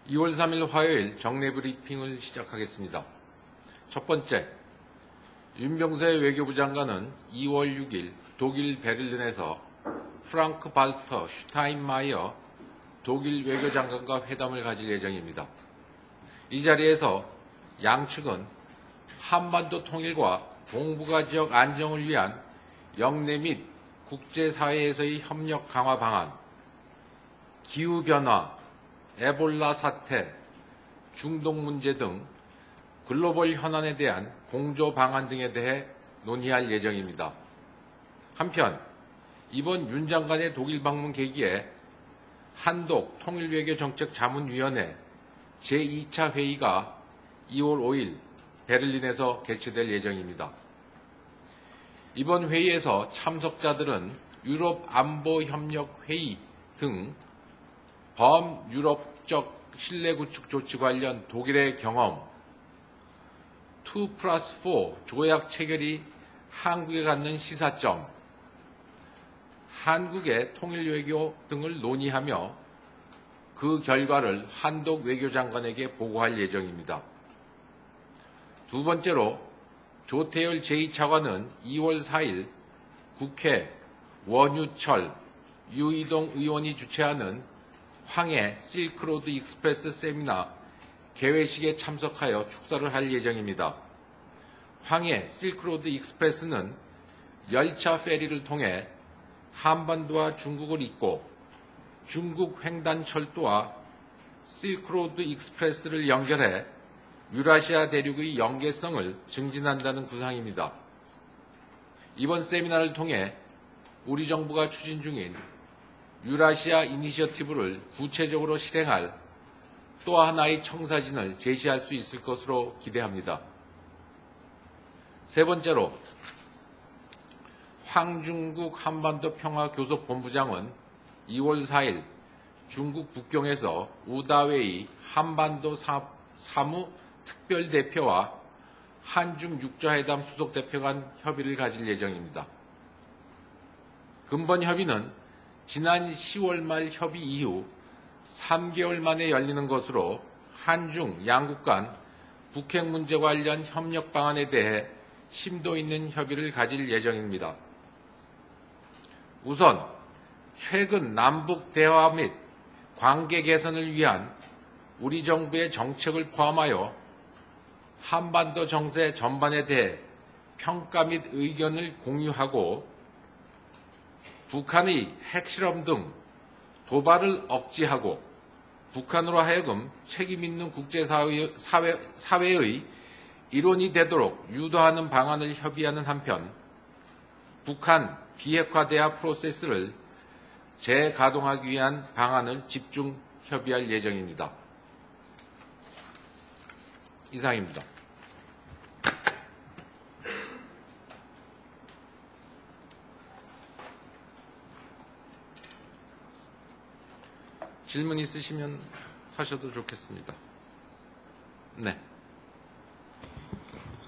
2월 3일 화요일 정례 브리핑을 시작하겠습니다. 첫 번째, 윤병세 외교부 장관은 2월 6일 독일 베를린에서 프랑크 발터 슈타인마이어 독일 외교장관과 회담을 가질 예정입니다. 이 자리에서 양측은 한반도 통일과 동북아 지역 안정을 위한 영내 및 국제사회에서의 협력 강화 방안, 기후변화, 에볼라 사태, 중동 문제 등 글로벌 현안에 대한 공조 방안 등에 대해 논의할 예정입니다. 한편 이번 윤 장관의 독일 방문 계기에 한독 통일외교정책자문위원회 제2차 회의가 2월 5일 베를린에서 개최될 예정입니다. 이번 회의에서 참석자들은 유럽 안보협력회의 등 범유럽적 신뢰구축 조치 관련 독일의 경험, 2+4 조약 체결이 한국에 갖는 시사점, 한국의 통일외교 등을 논의하며 그 결과를 한독 외교장관에게 보고할 예정입니다. 두 번째로 조태열 제2차관은 2월 4일 국회 원유철, 유이동 의원이 주최하는 황해 실크로드 익스프레스 세미나 개회식에 참석하여 축사를 할 예정입니다. 황해 실크로드 익스프레스는 열차 페리를 통해 한반도와 중국을 잇고 중국 횡단철도와 실크로드 익스프레스를 연결해 유라시아 대륙의 연계성을 증진한다는 구상입니다. 이번 세미나를 통해 우리 정부가 추진 중인 유라시아 이니셔티브를 구체적으로 실행할 또 하나의 청사진을 제시할 수 있을 것으로 기대합니다. 세 번째로 황중국 한반도 평화교섭본부장은 2월 4일 중국 북경에서 우다웨이 한반도 사무 특별대표와 한중 육자회담 수석대표 간 협의를 가질 예정입니다. 근본 협의는 지난 10월 말 협의 이후 3개월 만에 열리는 것으로 한중 양국 간 북핵 문제 관련 협력 방안에 대해 심도 있는 협의를 가질 예정입니다. 우선 최근 남북 대화 및 관계 개선을 위한 우리 정부의 정책을 포함하여 한반도 정세 전반에 대해 평가 및 의견을 공유하고 북한의 핵실험 등 도발을 억제하고 북한으로 하여금 책임있는 국제사회의 일원이 되도록 유도하는 방안을 협의하는 한편 북한 비핵화 대화 프로세스를 재가동하기 위한 방안을 집중 협의할 예정입니다. 이상입니다. 질문 있으시면 하셔도 좋겠습니다. 네.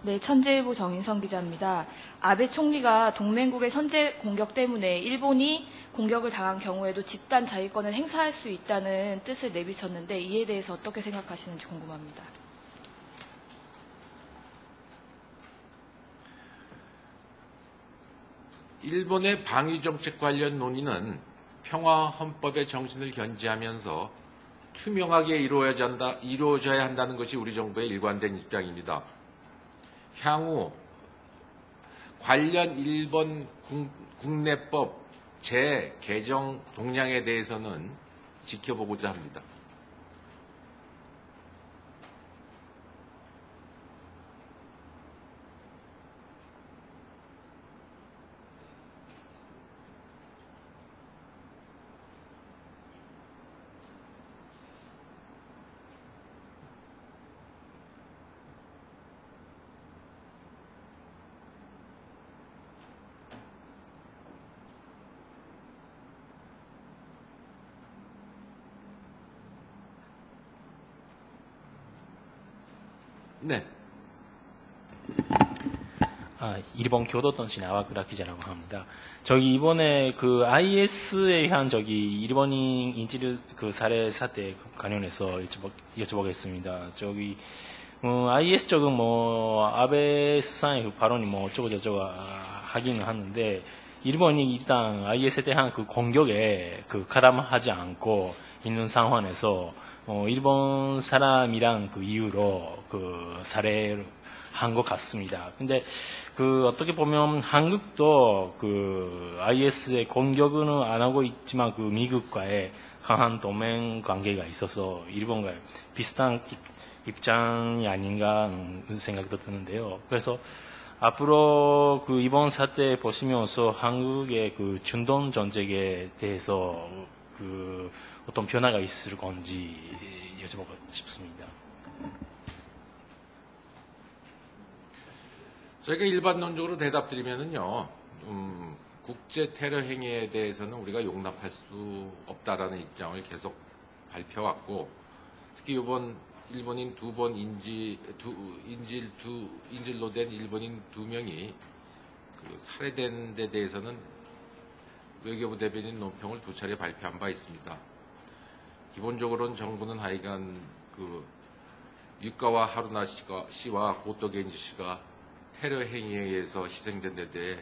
네, 천재일보 정인성 기자입니다. 아베 총리가 동맹국의 선제 공격 때문에 일본이 공격을 당한 경우에도 집단 자위권을 행사할 수 있다는 뜻을 내비쳤는데 이에 대해서 어떻게 생각하시는지 궁금합니다. 일본의 방위정책 관련 논의는 평화헌법의 정신을 견지하면서 투명하게 이루어져야 한다는 것이 우리 정부의 일관된 입장입니다. 향후 관련 일본 국내법 재개정 동향에 대해서는 지켜보고자 합니다. 네. 일본 교도통신 아와쿠라 기자라고 합니다. 저기 이번에 그 IS에 의한 저기 일본인 인질 그 살해 사태 관련해서 여쭤보겠습니다. 저기 IS 쪽은 뭐 아베 수상의 그 발언이 뭐 어쩌고 저쩌고 하기는 하는데 일본이 일단 IS에 대한 그 공격에 그 가담하지 않고 있는 상황에서 일본 사람이란 그 이유로 그 살해를 한 것 같습니다. 근데 그 어떻게 보면 한국도 그 IS의 공격은 안 하고 있지만 그 미국과의 강한 동맹 관계가 있어서 일본과 비슷한 입장이 아닌가 하는 생각도 드는데요. 그래서 앞으로 그 이번 사태 보시면서 한국의 그 중동 정책에 대해서 그 어떤 변화가 있을 건지 여쭤보고 싶습니다. 저희가 일반론적으로 대답드리면은요, 국제 테러 행위에 대해서는 우리가 용납할 수 없다라는 입장을 계속 밝혀왔고, 특히 이번 일본인 인질로 된 일본인 2명이 그 살해된 데 대해서는 외교부 대변인 논평을 2차례 발표한 바 있습니다. 기본적으로는 정부는 하여간 그 유카와 하루나 씨와 고토 겐지 씨가 테러 행위에 의해서 희생된 데 대해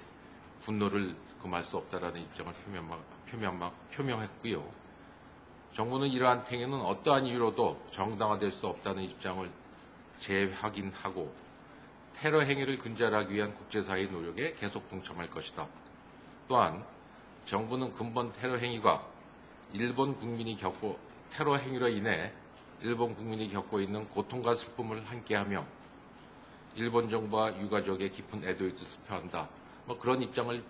분노를 금할 수 없다라는 입장을 표명했고요. 정부는 이러한 행위는 어떠한 이유로도 정당화될 수 없다는 입장을 재확인하고 테러 행위를 근절하기 위한 국제사회의 노력에 계속 동참할 것이다. 또한 정부는 근본 테러 행위가 테러 행위로 인해 일본 국민이 겪고 있는 고통과 슬픔을 함께하며 일본 정부와 유가족의 깊은 애도의 뜻을 표한다. 그런 입장을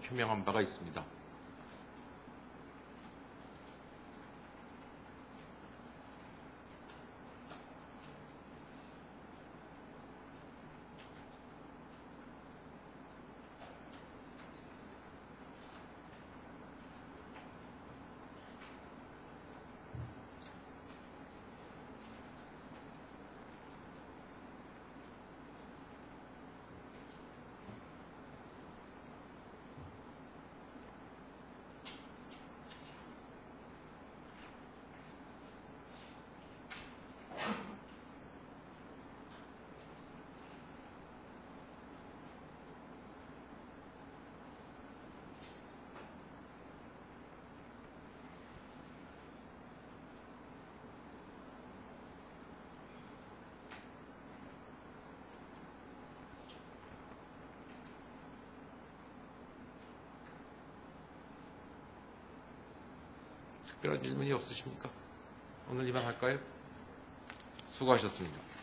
표명한 바가 있습니다. 특별한 질문이 없으십니까? 오늘 이만 할까요? 수고하셨습니다.